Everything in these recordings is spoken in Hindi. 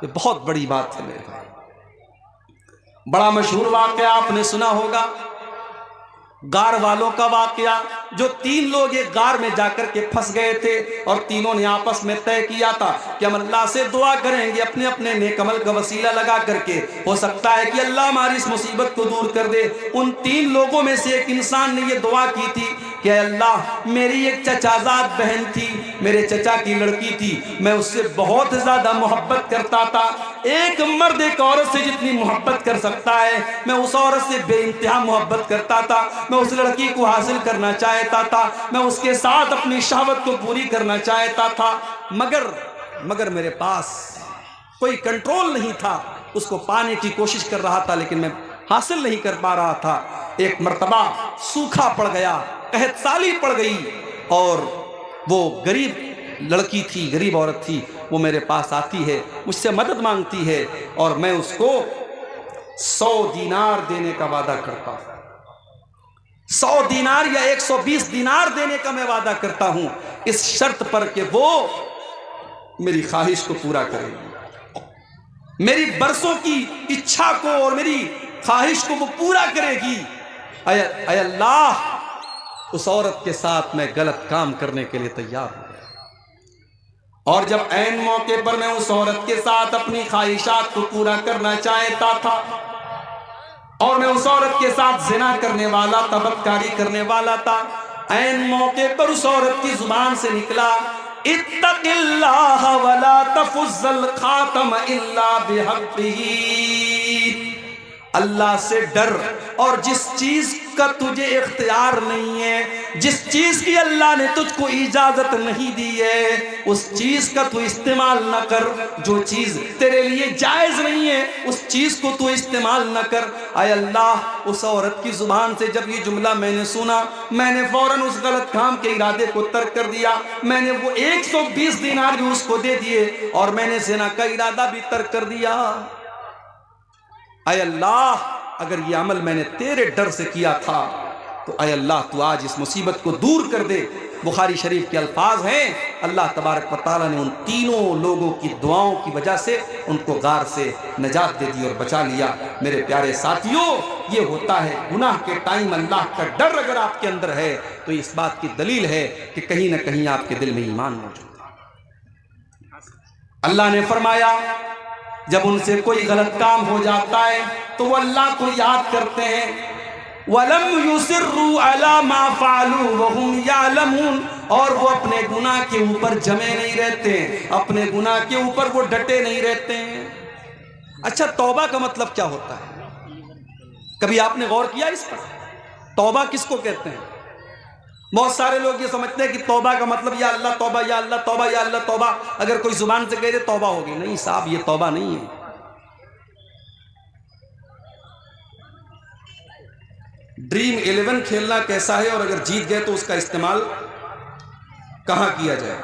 ये बहुत बड़ी बात है मेरे भाई। बड़ा मशहूर वाकया आपने सुना होगा, गार वालों का वाकया। जो 3 लोग एक गार में जाकर के फंस गए थे और तीनों ने आपस में तय किया था कि हम अल्लाह से दुआ करेंगे अपने अपने नेक अमल का वसीला लगा करके, हो सकता है कि अल्लाह हमारी इस मुसीबत को दूर कर दे। उन 3 लोगों में से एक इंसान ने यह दुआ की थी कि अल्लाह, मेरी एक चचाजाद बहन थी, मेरे चचा की लड़की थी, मैं उससे बहुत ज्यादा मोहब्बत करता था। एक मर्द एक औरत से जितनी मोहब्बत कर सकता है, मैं उस औरत से बेइंतहा मोहब्बत करता था। मैं उस लड़की को हासिल करना चाहता था, मैं उसके साथ अपनी शहवत को पूरी करना चाहता था, मगर मेरे पास कोई कंट्रोल नहीं था। उसको पाने की कोशिश कर रहा था लेकिन मैं हासिल नहीं कर पा रहा था। एक मर्तबा सूखा पड़ गया, कहत साली पड़ गई और वो गरीब लड़की थी, गरीब औरत थी, वो मेरे पास आती है, मुझसे मदद मांगती है और मैं उसको 100 दीनार देने का वादा करता हूं। 100 दीनार या 120 दीनार देने का मैं वादा करता हूं, इस शर्त पर कि वो मेरी ख्वाहिश को पूरा करेगी, मेरी बरसों की इच्छा को और मेरी ख्वाहिश को वो पूरा करेगी। अय अल्लाह, उस औरत के साथ मैं गलत काम करने के लिए तैयार हूं। और जब ऐन मौके पर मैं उस औरत के साथ अपनी ख्वाहिशात को पूरा करना चाहता था और मैं उस औरत के साथ जिना करने वाला, तबक्कारी करने वाला था, ऐन मौके पर उस औरत की जुबान से निकला, इत्तक़िल्लाह वला तफ़ुज़्ज़ल खातम इल्ला बिहक़्क़िही। अल्लाह से डर और जिस चीज का तुझे इख्तियार नहीं है, जिस चीज की अल्लाह ने तुझको इजाजत नहीं दी है, उस चीज का तू इस्तेमाल न कर। जो चीज तेरे लिए जायज नहीं है उस चीज को तू इस्तेमाल न कर। आय अल्लाह, उस औरत की जुबान से जब ये जुमला मैंने सुना, मैंने फौरन उस गलत काम के इरादे को तर्क कर दिया। मैंने वो 120 दीनार भी उसको दे दिए और मैंने ज़िना का इरादा भी तर्क कर दिया। आय अल्लाह, अगर ये अमल मैंने तेरे डर से किया था तो आय अल्लाह तू आज इस मुसीबत को दूर कर दे। बुखारी शरीफ के अल्फाज हैं, अल्लाह तबारक व तआला ने उन तीनों लोगों की दुआओं की वजह से उनको गार से नजात दे दी और बचा लिया। मेरे प्यारे साथियों, ये होता है गुनाह के टाइम अल्लाह का डर अगर आपके अंदर है तो इस बात की दलील है कि कहीं ना कहीं आपके दिल में ईमान मौजूद है। अल्लाह ने फरमाया, जब उनसे कोई गलत काम हो जाता है तो वो अल्लाह को याद करते हैं, वलम युसिर्रू अला मा फ़अलू वहुम यालमून, और वो अपने गुनाह के ऊपर जमे नहीं रहते, अपने गुनाह के ऊपर वो डटे नहीं रहते हैं। अच्छा, तौबा का मतलब क्या होता है? कभी आपने गौर किया इस पर? तौबा किसको कहते हैं? बहुत सारे लोग ये समझते हैं कि तौबा का मतलब या अल्लाह तौबा, या अल्लाह तौबा, या अल्लाह तौबा। अगर कोई जुबान से कह दे तौबा होगी, नहीं साहब, ये तौबा नहीं है। ड्रीम 11 खेलना कैसा है और अगर जीत गए तो उसका इस्तेमाल कहां किया जाए?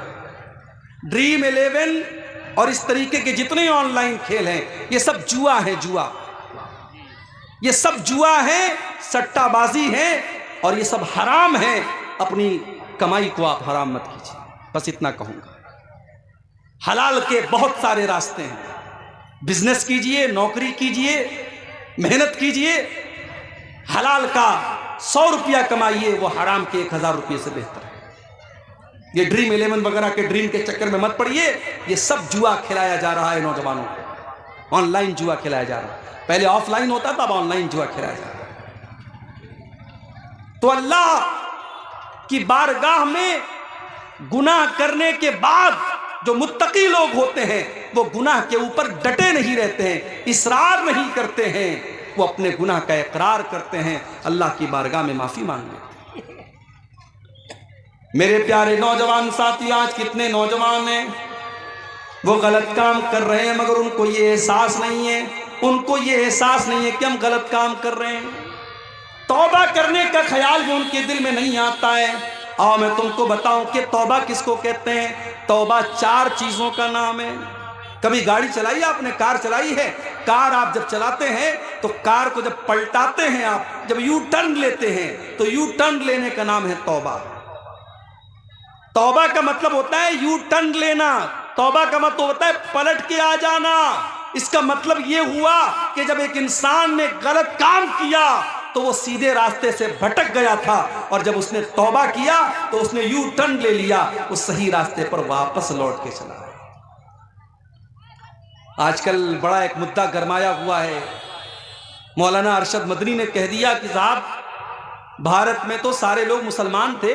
ड्रीम 11 और इस तरीके के जितने ऑनलाइन खेल हैं, ये सब जुआ है, जुआ। ये सब जुआ है, सट्टाबाजी है और ये सब हराम है। अपनी कमाई को आप हराम मत कीजिए, बस इतना कहूंगा। हलाल के बहुत सारे रास्ते हैं, बिजनेस कीजिए, नौकरी कीजिए, मेहनत कीजिए। हलाल का 100 रुपया कमाइए, वो हराम के 1000 रुपये से बेहतर है। ये ड्रीम 11 वगैरह के ड्रीम के चक्कर में मत पड़िए। ये सब जुआ खिलाया जा रहा है नौजवानों को, ऑनलाइन जुआ खिलाया जा रहा है। पहले ऑफलाइन होता था, अब ऑनलाइन जुआ खिलाया जा रहा है। तो अल्लाह की बारगाह में गुनाह करने के बाद जो मुत्तकी लोग होते हैं वो गुनाह के ऊपर डटे नहीं रहते हैं, इसरार नहीं करते हैं, वो अपने गुनाह का इकरार करते हैं, अल्लाह की बारगाह में माफी मांग लेते हैं। मेरे प्यारे नौजवान साथी, आज कितने नौजवान हैं वो गलत काम कर रहे हैं मगर उनको ये एहसास नहीं है, उनको ये एहसास नहीं है कि हम गलत काम कर रहे हैं। तौबा करने का ख्याल भी उनके दिल में नहीं आता है। आओ मैं तुमको बताऊं कि तौबा किसको कहते हैं। तौबा 4 चीजों का नाम है। कभी गाड़ी चलाई आपने, कार चलाई है? कार आप जब चलाते हैं तो कार को जब पलटाते हैं, आप जब यू टर्न लेते हैं तो यू टर्न लेने का नाम है तौबा। तौबा का मतलब होता है यू टर्न लेना, तौबा का मतलब होता है पलट के आ जाना। इसका मतलब यह हुआ कि जब एक इंसान ने गलत काम किया तो वो सीधे रास्ते से भटक गया था, और जब उसने तौबा किया तो उसने यू टर्न ले लिया, उस सही रास्ते पर वापस लौट के चला। आजकल बड़ा एक मुद्दा गरमाया हुआ है। मौलाना अरशद मदनी ने कह दिया कि साहब भारत में तो सारे लोग मुसलमान थे,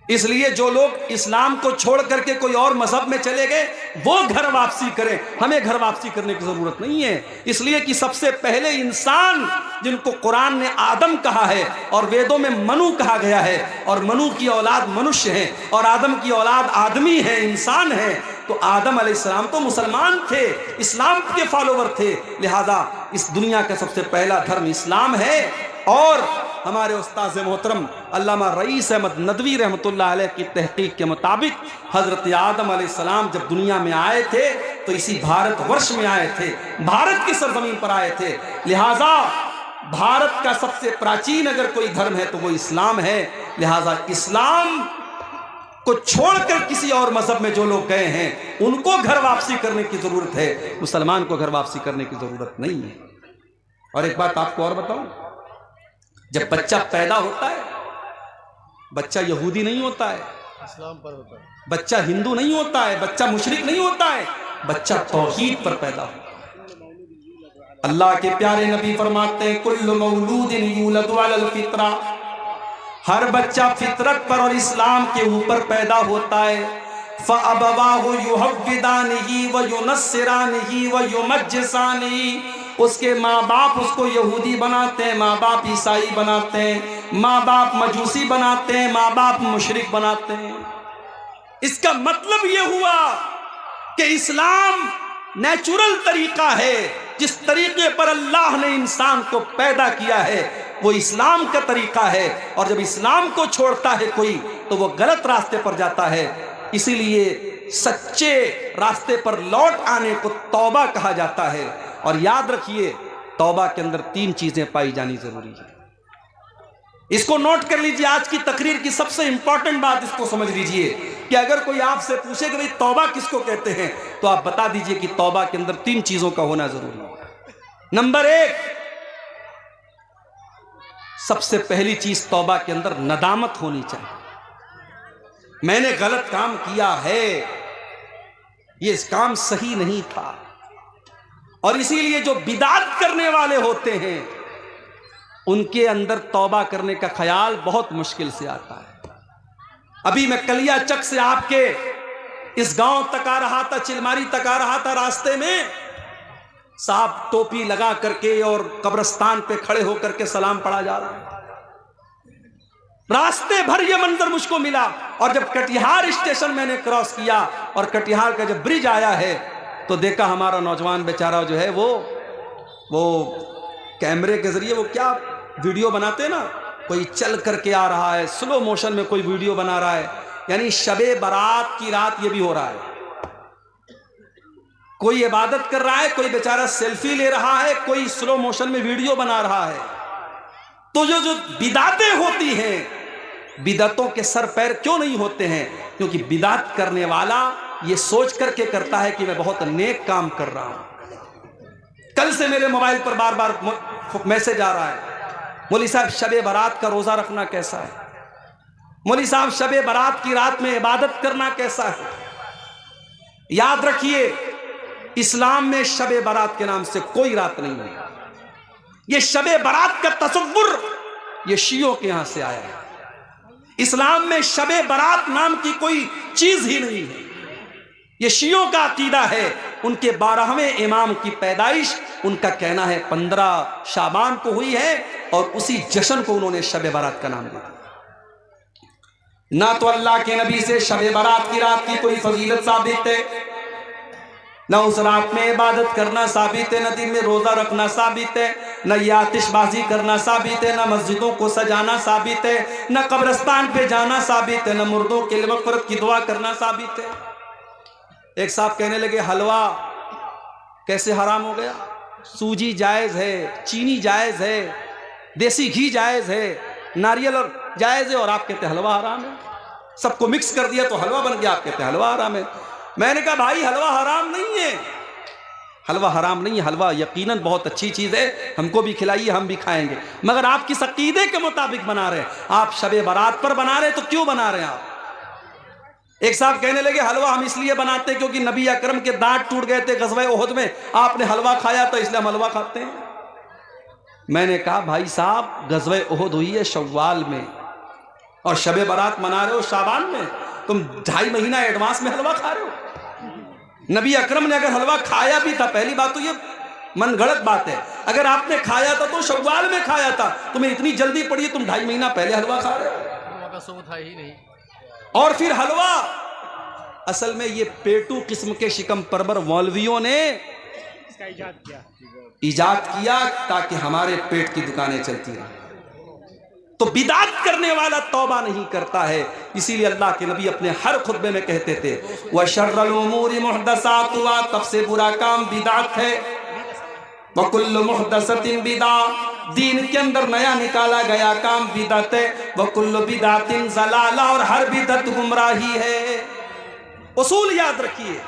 इसलिए जो लोग इस्लाम को छोड़ करके कोई और मजहब में चले गए वो घर वापसी करें, हमें घर वापसी करने की जरूरत नहीं है। इसलिए कि सबसे पहले इंसान जिनको कुरान ने आदम कहा है और वेदों में मनु कहा गया है, और मनु की औलाद मनुष्य है और आदम की औलाद आदमी है, इंसान है, तो आदम अलैहिस्सलाम तो मुसलमान थे, इस्लाम के फॉलोवर थे, लिहाजा इस दुनिया का सबसे पहला धर्म इस्लाम है। और हमारे उस्ताद मोहतरम अल्लामा रईस अहमद नदवी रहमतुल्लाह अलैह की तहकीक के मुताबिक हजरत आदम अलैहिस्सलाम जब दुनिया में आए थे तो इसी भारतवर्ष में आए थे, भारत की सरजमीन पर आए थे। लिहाजा भारत का सबसे प्राचीन अगर कोई धर्म है तो वो इस्लाम है। लिहाजा इस्लाम को छोड़कर किसी और मजहब में जो लोग गए हैं उनको घर वापसी करने की जरूरत है, मुसलमान को घर वापसी करने की जरूरत नहीं है। और एक बात आपको और बताऊं, जब बच्चा पैदा होता है, बच्चा यहूदी नहीं होता है, इस्लाम पर होता है, बच्चा हिंदू नहीं होता है, बच्चा मुशरिक नहीं होता है, बच्चा तौहीद पर पैदा होता है। अल्लाह के प्यारे नबी फरमाते हैं कुल्लु मौलूदिन यूलदु अलल फित्रा, हर बच्चा फितरत पर और इस्लाम के ऊपर पैदा होता है। फ़अबवाहु युहव्विदानिही व युनस्सिरानिही व युमज्जिसानिही, उसके माँ बाप उसको यहूदी बनाते हैं, माँ बाप ईसाई बनाते हैं, माँ बाप मजूसी बनाते हैं, माँ बाप मुशरिक बनाते हैं। इसका मतलब यह हुआ कि इस्लाम नेचुरल तरीका है, जिस तरीके पर अल्लाह ने इंसान को पैदा किया है वो इस्लाम का तरीका है, और जब इस्लाम को छोड़ता है कोई तो वो गलत रास्ते पर जाता है। इसीलिए सच्चे रास्ते पर लौट आने को तौबा कहा जाता है। और याद रखिए तौबा के अंदर 3 चीजें पाई जानी जरूरी है। इसको नोट कर लीजिए, आज की तकरीर की सबसे इंपॉर्टेंट बात इसको समझ लीजिए कि अगर कोई आपसे पूछे कि भाई तौबा किसको कहते हैं तो आप बता दीजिए कि तौबा के अंदर 3 चीजों का होना जरूरी है। नंबर 1, सबसे पहली चीज तौबा के अंदर नदामत होनी चाहिए। मैंने गलत काम किया है, ये काम सही नहीं था, और इसीलिए जो बिदात करने वाले होते हैं उनके अंदर तौबा करने का ख्याल बहुत मुश्किल से आता है। अभी मैं कलिया चक से आपके इस गांव तक आ रहा था, चिलमारी तक आ रहा था, रास्ते में साहब टोपी लगा करके और कब्रिस्तान पे खड़े होकर के सलाम पढ़ा जा रहा है। रास्ते भर ये मंजर मुझको मिला, और जब कटिहार स्टेशन मैंने क्रॉस किया और कटिहार का जब ब्रिज आया है तो देखा हमारा नौजवान बेचारा जो है वो कैमरे के जरिए वो क्या वीडियो बनाते ना, कोई चल करके आ रहा है, स्लो मोशन में कोई वीडियो बना रहा है, यानी शबे बारात की रात ये भी हो रहा है। कोई इबादत कर रहा है, कोई बेचारा सेल्फी ले रहा है, कोई स्लो मोशन में वीडियो बना रहा है। तो जो बिदातें होती हैं, बिदातों के सर पैर क्यों नहीं होते हैं? क्योंकि बिदात करने वाला ये सोच करके करता है कि मैं बहुत नेक काम कर रहा हूं। कल से मेरे मोबाइल पर बार बार मैसेज आ रहा है, मौली साहब शबे बारात का रोजा रखना कैसा है, मौली साहब शबे बारात की रात में इबादत करना कैसा है। याद रखिए इस्लाम में शबे बारात के नाम से कोई रात नहीं है। ये शबे बारात का तसव्वुर ये शियों के यहां से आया है। इस्लाम में शबे बारात नाम की कोई चीज ही नहीं है, ये शियों का अकीदा है। उनके 12वें इमाम की पैदाइश उनका कहना है 15 शाबान को हुई है, और उसी जश्न को उन्होंने शबे बारात का नाम दिया। ना तो अल्लाह के नबी से शबे बारात की रात की कोई फजीलत साबित है, न उस रात में इबादत करना साबित है, न दिन में रोजा रखना साबित है, न ये आतिशबाजी करना साबित है, न मस्जिदों को सजाना साबित है, न कब्रिस्तान पे जाना साबित है, न मुर्दों के लिए मग़फ़िरत की दुआ करना साबित है। एक साहब कहने लगे हलवा कैसे हराम हो गया? सूजी जायज़ है, चीनी जायज़ है, देसी घी जायज़ है, नारियल और जायज़ है, और आप कहते हलवा हराम है। सबको मिक्स कर दिया तो हलवा बन गया। आप कहते हैं हलवा हराम है। मैंने कहा भाई हलवा हराम नहीं है, हलवा हराम नहीं है, हलवा यकीनन बहुत अच्छी चीज़ है, हमको भी खिलाइए, हम भी खाएंगे, मगर आप किस अकीदे के मुताबिक बना रहे हैं? आप शबे बारात पर बना रहे हैं, तो क्यों बना रहे हैं आप? एक साहब कहने लगे हलवा हम इसलिए बनाते हैं क्योंकि नबी अकरम के दांत टूट गए थे गज़वे उहद में, आपने हलवा खाया तो इसलिए हम हलवा खाते हैं। मैंने कहा भाई साहब गज़वे उहद हुई है शव्वाल में और शबे बारात मना रहे हो शाबान में, तुम 2.5 महीना एडवांस में हलवा खा रहे हो। नबी अकरम ने अगर हलवा खाया भी था, पहली बात तो ये मन गलत बात है, अगर आपने खाया था तो शव्वाल में खाया था, तुम्हें इतनी जल्दी पड़ी, तुम 2.5 महीना पहले हलवा खा रहे हो। था ही नहीं। और फिर हलवा असल में ये पेटू किस्म के शिकम परवर मौलवियों ने इजाद किया ताकि हमारे पेट की दुकानें चलती रहें। तो बिदात करने वाला तौबा नहीं करता है, इसीलिए अल्लाह के नबी अपने हर खुतबे में कहते थे व शर्रुल उमूरि मुहदसातुहा, सबसे बुरा काम बिदात है, व कुल्लु मुहदसतिन बिदा, दीन के अंदर नया निकाला गया काम बिदअत है, व कुल्लु बिदअतिन ज़लाला, और हर बिदअत गुमराही है। उसूल याद रखिए,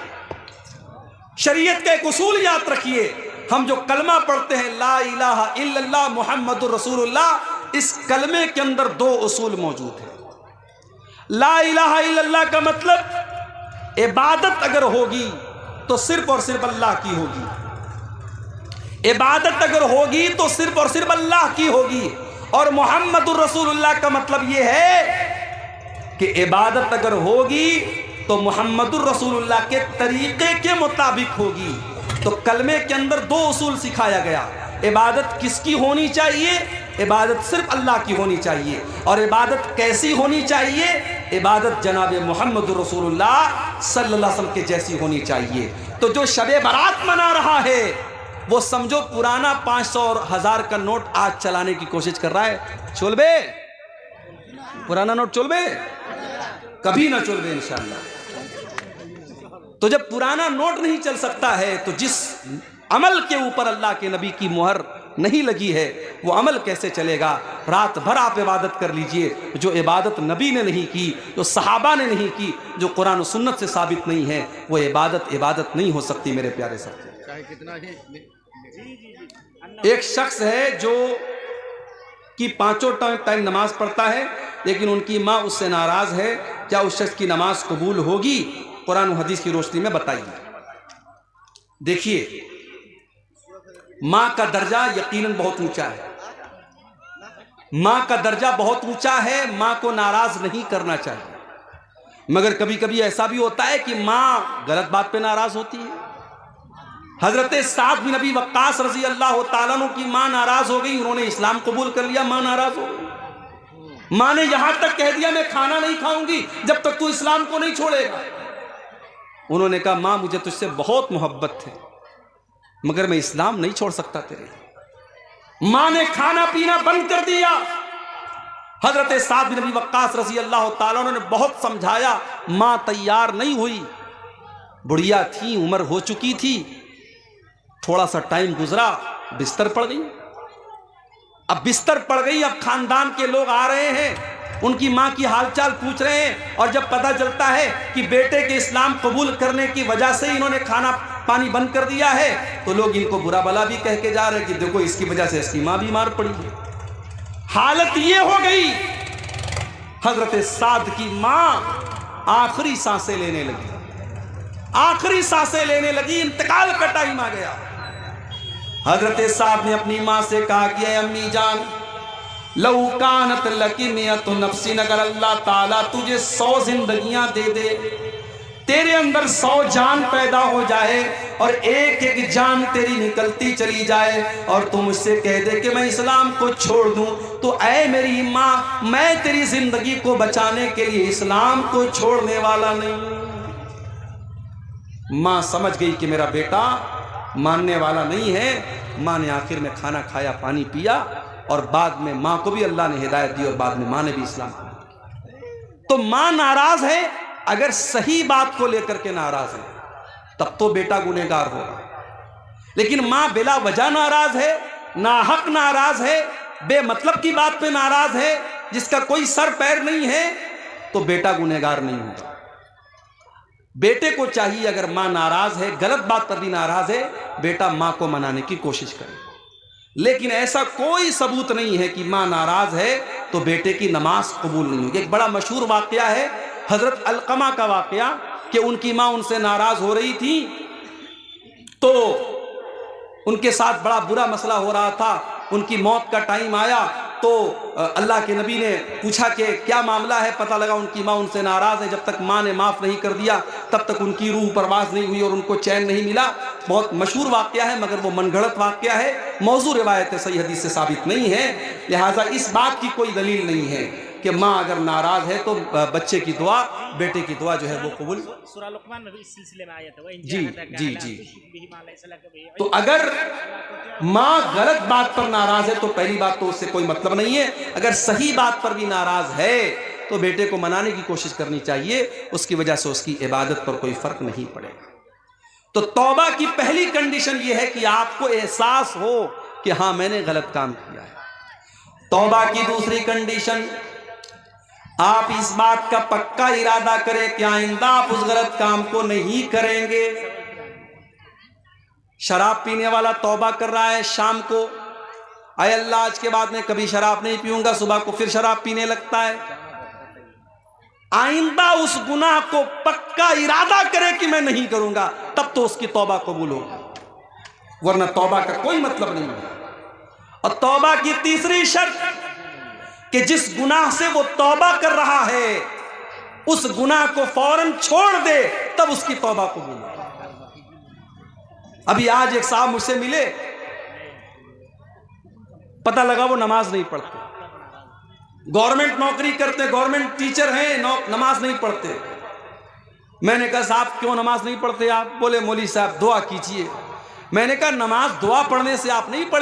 शरीयत का एक उसूल याद रखिए। हम जो कलमा पढ़ते हैं ला इलाहा इल्लल्लाह मुहम्मदुर रसूलुल्लाह, इस कलमे के अंदर 2 उसूल मौजूद हैं। ला इलाहा इल्लल्लाह का मतलब इबादत अगर होगी तो सिर्फ और सिर्फ अल्लाह की होगी, इबादत अगर होगी तो सिर्फ और सिर्फ अल्लाह की होगी। और मुहम्मदुर रसूलुल्लाह का मतलब यह है कि इबादत अगर होगी तो मुहम्मदुर रसूलुल्लाह के तरीके के मुताबिक होगी। तो कलमे के अंदर 2 उसूल सिखाया गया। इबादत किसकी होनी चाहिए? इबादत सिर्फ अल्लाह की होनी चाहिए। और इबादत कैसी होनी चाहिए? इबादत जनाब मुहम्मदुर रसूलुल्लाह सल्लल्लाहु अलैहि वसल्लम के जैसी होनी चाहिए। तो जो शबे बारात मना रहा है वो समझो पुराना 500 और 1000 का नोट आज चलाने की कोशिश कर रहा है। चोलबे पुराना नोट चोलबे कभी ना चोलबे इंशाअल्लाह। तो जब पुराना नोट नहीं चल सकता है तो जिस अमल के ऊपर अल्लाह के नबी की मुहर नहीं लगी है वो अमल कैसे चलेगा? रात भर आप इबादत कर लीजिए, जो इबादत नबी ने नहीं की, जो सहाबा ने नहीं की, जो कुरान और सुन्नत से साबित नहीं है, वो इबादत नहीं हो सकती मेरे प्यारे साथी। चाहे कितना ही एक शख्स है जो कि 5 टाइम नमाज पढ़ता है लेकिन उनकी माँ उससे नाराज है, क्या उस शख्स की नमाज कबूल होगी? कुरान और हदीस की रोशनी में बताइए। देखिए माँ का दर्जा यकीनन बहुत ऊंचा है, माँ का दर्जा बहुत ऊंचा है, माँ को नाराज नहीं करना चाहिए। मगर कभी कभी ऐसा भी होता है कि माँ गलत बात पे नाराज होती है। हजरत साद बिन नबी वक्कास रजी अल्लाह तआला अन्हु की माँ नाराज हो गई, उन्होंने इस्लाम कबूल कर लिया, माँ नाराज हो गई। माँ ने यहां तक कह दिया मैं खाना नहीं खाऊंगी जब तक तू इस्लाम को नहीं छोड़ेगा। उन्होंने कहा माँ मुझे तुझसे बहुत मोहब्बत है मगर मैं इस्लाम नहीं छोड़ सकता तेरे। माँ ने खाना पीना बंद कर दिया। हजरत साद बिन नबी वक्कास रजी अल्लाह तआला अन्हु ने बहुत समझाया, माँ तैयार नहीं हुई, बुढ़िया थी, उम्र हो चुकी थी, थोड़ा सा टाइम गुजरा, बिस्तर पड़ गई। अब बिस्तर पड़ गई, अब खानदान के लोग आ रहे हैं, उनकी माँ की हालचाल पूछ रहे हैं, और जब पता चलता है कि बेटे के इस्लाम कबूल करने की वजह से इन्होंने खाना पानी बंद कर दिया है तो लोग इनको बुरा भला भी कह के जा रहे हैं कि देखो इसकी वजह से इसकी माँ बीमार पड़ी है। हालत ये हो गई, हजरत साद की माँ आखिरी सांसें लेने लगी, आखिरी सांसें लेने लगी, इंतकाल का टाइम आ गया। हजरत साद ने अपनी माँ से कहा कि अम्मी जान, लऊ कानत लकी मियतु नफ्सिन, अगर अल्लाह ताला तुझे 100 जिंदगियां दे दे, तेरे अंदर 100 जान पैदा हो जाए और एक एक जान तेरी निकलती चली जाए और तुम मुझसे कह दे कि मैं इस्लाम को छोड़ दूं, तो ऐ मेरी माँ मैं तेरी जिंदगी को बचाने के लिए इस्लाम को छोड़ने वाला नहीं। माँ समझ गई कि मेरा बेटा मानने वाला नहीं है। माँ ने आखिर में खाना खाया, पानी पिया, और बाद में माँ को भी अल्लाह ने हिदायत दी और बाद में माँ ने भी इस्लाम किया। तो माँ नाराज है, अगर सही बात को लेकर के नाराज है तब तो बेटा गुनहगार होगा, लेकिन माँ बिला वजह नाराज है, नाहक नाराज है, बेमतलब की बात पे नाराज है, जिसका कोई सर पैर नहीं है, तो बेटा गुनहगार नहीं होगा। बेटे को चाहिए, अगर मां नाराज है, गलत बात पर भी नाराज है, बेटा मां को मनाने की कोशिश करे। लेकिन ऐसा कोई सबूत नहीं है कि मां नाराज है तो बेटे की नमाज कबूल नहीं होगी। एक बड़ा मशहूर वाकया है हजरत अलकमा का वाकया कि उनकी मां उनसे नाराज हो रही थी, तो उनके साथ बड़ा बुरा मसला हो रहा था। उनकी मौत का टाइम आया तो अल्लाह के नबी ने पूछा कि क्या मामला है। पता लगा उनकी माँ उनसे नाराज़ है। जब तक माँ ने माफ़ नहीं कर दिया तब तक उनकी रूह परवाज़ नहीं हुई और उनको चैन नहीं मिला। बहुत मशहूर वाक़या है, मगर वो मनगढ़ंत वाक़या है, मौजू रिवायत है, सही हदीस से साबित नहीं है। लिहाजा इस बात की कोई दलील नहीं है कि माँ अगर नाराज़ है तो बच्चे की दुआ, बेटे की दुआ जो है वो कबूल। सूरह लुक़मान में भी इस सिलसिले में आया था। जी। तो अगर माँ गलत बात पर नाराज है तो पहली बात तो उससे कोई मतलब नहीं है। अगर सही बात पर भी नाराज है तो बेटे को मनाने की कोशिश करनी चाहिए, उसकी वजह से उसकी इबादत पर कोई फर्क नहीं पड़ेगा। तो तौबा की पहली कंडीशन यह है कि आपको एहसास हो कि हाँ मैंने गलत काम किया है। तौबा की दूसरी कंडीशन, आप इस बात का पक्का इरादा करें कि आइंदा आप उस गलत काम को नहीं करेंगे। शराब पीने वाला तौबा कर रहा है शाम को, आय अल्लाह आज के बाद में कभी शराब नहीं पीऊंगा, सुबह को फिर शराब पीने लगता है। आइंदा उस गुनाह को पक्का इरादा करे कि मैं नहीं करूंगा, तब तो उसकी तौबा कबूल होगी, वरना तौबा का कोई मतलब नहीं है। और तौबा की तीसरी शर्त कि जिस गुनाह से वो तौबा कर रहा है उस गुनाह को फौरन छोड़ दे, तब उसकी तौबा कबूल हो। अभी आज एक साहब मुझसे मिले, पता लगा वो नमाज नहीं पढ़ते, गवर्नमेंट नौकरी करते, गवर्नमेंट टीचर हैं, नमाज नहीं पढ़ते। मैंने कहा साहब क्यों नमाज नहीं पढ़ते आप? बोले मौलवी साहब दुआ कीजिए। मैंने कहा नमाज दुआ पढ़ने से आप नहीं पढ़े